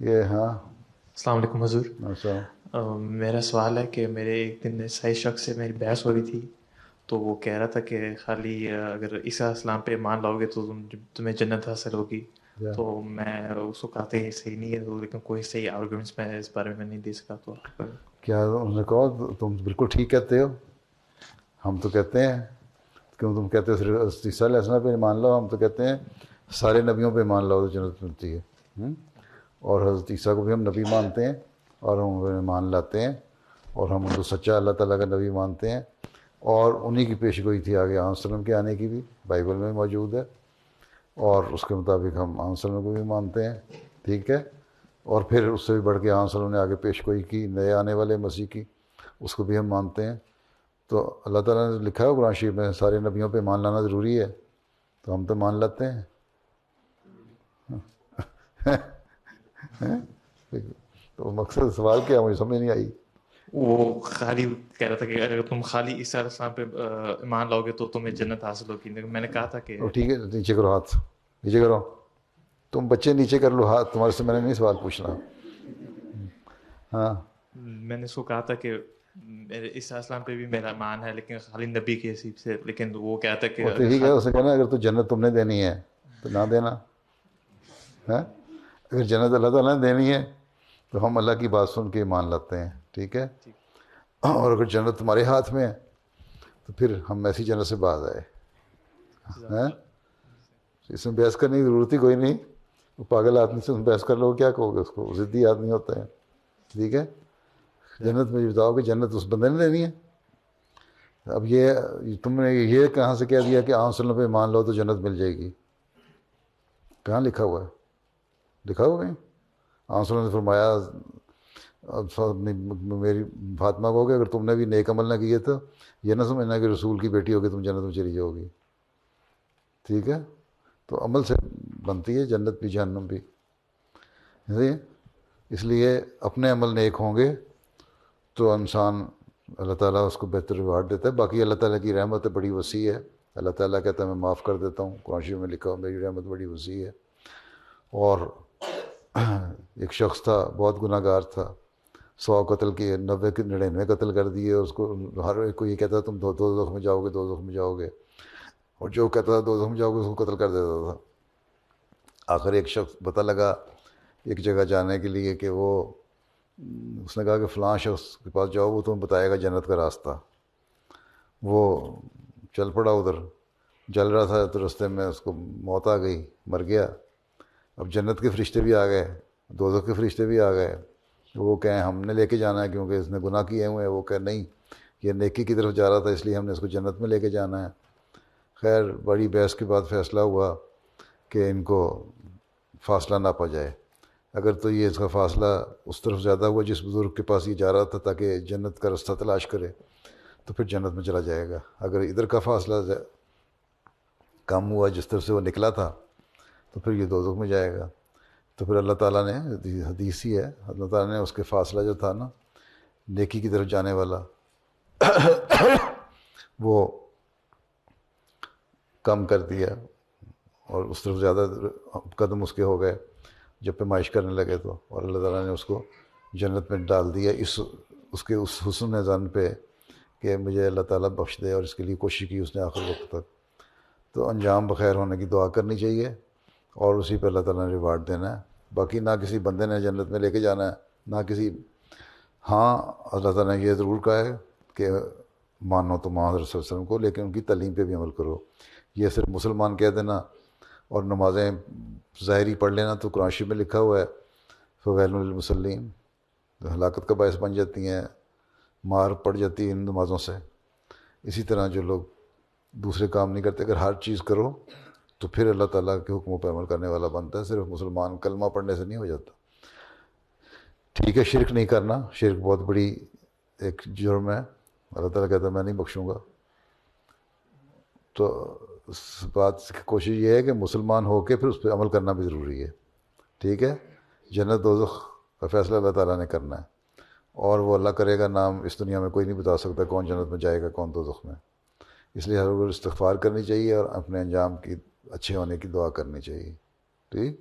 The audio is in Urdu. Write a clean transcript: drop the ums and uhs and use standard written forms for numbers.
یہ ہاں السلام علیکم حضور. اچھا میرا سوال ہے کہ میرے ایک دن صحیح شخص سے میری بحث ہو رہی تھی، تو وہ کہہ رہا تھا کہ خالی اگر عیسیٰ اسلام پہ مان لاؤ گے تو تمہیں جنت حاصل ہوگی. کیا تو میں اس کو کہا تھا یہ صحیح نہیں ہے، لیکن کوئی صحیح آرگومنٹس میں اس بارے میں نہیں دے سکا. تو آپ کیا انہوں نے کہا تم بالکل ٹھیک کہتے ہو. ہم تو کہتے ہیں کیوں تم کہتے ہو صرف عیسیٰ علیہ السلام پہ مان لو. ہم تو کہتے ہیں سارے نبیوں پہ مان لو تو جنت ملتی ہے. اور حضرت عیسیٰ کو بھی ہم نبی مانتے ہیں اور ہم انہیں مان لاتے ہیں، اور ہم ان کو سچا اللہ تعالیٰ کا نبی مانتے ہیں. اور انہی کی پیش گوئی تھی آگے آن وسلم کے آنے کی بھی، بائبل میں موجود ہے، اور اس کے مطابق ہم آن وسلم کو بھی مانتے ہیں. ٹھیک ہے. اور پھر اس سے بھی بڑھ کے آن وسلم نے آگے پیش گوئی کی نئے آنے والے مسیح کی، اس کو بھی ہم مانتے ہیں. تو اللہ تعالیٰ نے لکھا ہے قرآن شریف میں سارے نبیوں پہ مان لانا ضروری ہے، تو ہم تو مان لیتے ہیں. تو مقصد سوال کیا مجھے سمجھ نہیں آئی. وہ خالی کہہ رہا تھا کہ اگر تم خالی عیسیٰ علیہ السلام پہ مان لاؤ گے تو تمہیں جنت حاصل ہوگی. لیکن میں نے کہا تھا کہ تو ٹھیک ہے، نیچے کرو ہاتھ، نیچے کرو. تم بچے نیچے کر لو ہاتھ، تمہارے سے میں نے نہیں سوال پوچھنا. ہاں میں نے اس کو کہا تھا کہ میرے عیسیٰ اسلام پہ بھی میرا مان ہے، لیکن خالی نبی کے حساب سے. لیکن وہ کہتا ہے کہ وہ تو اگر ٹھیک ہے، اسے کہنا اگر تو جنت تم نے دینی ہے تو نہ دینا. اگر جنت اللہ تعالیٰ نے دینی ہے تو ہم اللہ کی بات سن کے مان لاتے ہیں. ٹھیک ہے. اور اگر جنت تمہارے ہاتھ میں ہے تو پھر ہم ایسی جنت سے باز آئے. اس میں بحث کرنے کی ضرورت ہی کوئی نہیں. وہ پاگل آدمی سے بحث کر لو کیا کہو گے اس کو، ضدی آدمی ہوتا ہے. ٹھیک ہے. جنت میں بتاؤ کہ جنت اس بندے نے دینی ہے. اب یہ تم نے یہ کہاں سے کہہ دیا کہ آن وسلم پہ مان لو تو جنت مل جائے گی؟ کہاں لکھا ہوا ہے؟ لکھا ہوا کہیں؟ آن وسلم نے فرمایا میری فاطمہ کو کہ اگر تم نے بھی نیک عمل نہ کیے تو یہ نہ سمجھنا کہ رسول کی بیٹی ہوگی تم جنت میں چلی جاؤ گی. ٹھیک ہے. تو عمل سے بنتی ہے جنت بھی جہنم بھی. اس لیے اپنے عمل نیک ہوں گے تو انسان اللہ تعالیٰ اس کو بہتر ریوارڈ دیتا ہے. باقی اللہ تعالیٰ کی رحمت بڑی وسیع ہے. اللہ تعالیٰ کہتا ہے میں معاف کر دیتا ہوں. قرآن شریف میں لکھا ہو میری رحمت بڑی وسیع ہے. اور ایک شخص تھا بہت گناہ گار تھا، 100 قتل کیے، 99 قتل کر دیے. اس کو ہر ایک کو یہ کہتا تھا تم دوزخ میں جاؤ گے، دوزخ میں جاؤ گے، اور جو کہتا تھا دوزخ میں جاؤ گے اس کو قتل کر دیتا تھا. آخر ایک شخص پتہ لگا ایک جگہ جانے کے لیے کہ وہ، اس نے کہا کہ فلاں شخص کے پاس جاؤ وہ تمہیں بتائے گا جنت کا راستہ. وہ چل پڑا ادھر، جل رہا تھا تو رستے میں اس کو موت آ گئی، مر گیا. اب جنت کے فرشتے بھی آ گئے، دوزخ کے فرشتے بھی آ گئے. وہ کہیں ہم نے لے کے جانا ہے کیونکہ اس نے گناہ کیے ہوئے ہیں. وہ کہ نہیں، یہ نیکی کی طرف جا رہا تھا اس لیے ہم نے اس کو جنت میں لے کے جانا ہے. خیر بڑی بحث کے بعد فیصلہ ہوا کہ ان کو فاصلہ ناپا جائے. اگر تو یہ اس کا فاصلہ اس طرف زیادہ ہوا جس بزرگ کے پاس یہ جا رہا تھا تاکہ جنت کا راستہ تلاش کرے تو پھر جنت میں چلا جائے گا. اگر ادھر کا فاصلہ کم ہوا جس طرف سے وہ نکلا تھا تو پھر یہ دوزخ میں جائے گا. تو پھر اللہ تعالیٰ نے، حدیث ہی ہے، اللہ تعالیٰ نے اس کے فاصلہ جو تھا نا نیکی کی طرف جانے والا وہ کم کر دیا، اور اس طرف زیادہ قدم اس کے ہو گئے جب پیمائش کرنے لگے تو. اور اللہ تعالیٰ نے اس کو جنت میں ڈال دیا اس کے اس حسن ظن پہ کہ مجھے اللہ تعالیٰ بخش دے، اور اس کے لیے کوشش کی اس نے آخر وقت تک. تو انجام بخیر ہونے کی دعا کرنی چاہیے اور اسی پہ اللہ تعالیٰ نے ریوارڈ دینا ہے. باقی نہ کسی بندے نے جنت میں لے کے جانا ہے نہ کسی. ہاں اللہ تعالیٰ نے یہ ضرور کہا ہے کہ مانو تو محمد رسول اللہ علیہ وسلم کو، لیکن ان کی تعلیم پہ بھی عمل کرو. یہ صرف مسلمان کہہ دینا اور نمازیں ظاہری پڑھ لینا تو قرآن شریف میں لکھا ہوا ہے فویل للمصلین، ہلاکت کا باعث بن جاتی ہیں، مار پڑ جاتی ہے ان نمازوں سے. اسی طرح جو لوگ دوسرے کام نہیں کرتے، اگر ہر چیز کرو تو پھر اللہ تعالیٰ کے حکموں پہ عمل کرنے والا بنتا ہے. صرف مسلمان کلمہ پڑھنے سے نہیں ہو جاتا. ٹھیک ہے، شرک نہیں کرنا، شرک بہت بڑی ایک جرم ہے. اللہ تعالیٰ کہتا ہے میں نہیں بخشوں گا. تو اس بات کی کوشش یہ ہے کہ مسلمان ہو کے پھر اس پہ عمل کرنا بھی ضروری ہے. ٹھیک ہے. جنت دوزخ کا فیصلہ اللہ تعالیٰ نے کرنا ہے، اور وہ اللہ کرے گا. نام اس دنیا میں کوئی نہیں بتا سکتا کون جنت میں جائے گا کون دوزخ میں. اس لیے ہر وقت استغفار کرنی چاہیے اور اپنے انجام کی اچھے ہونے کی دعا کرنی چاہیے. ٹھیک.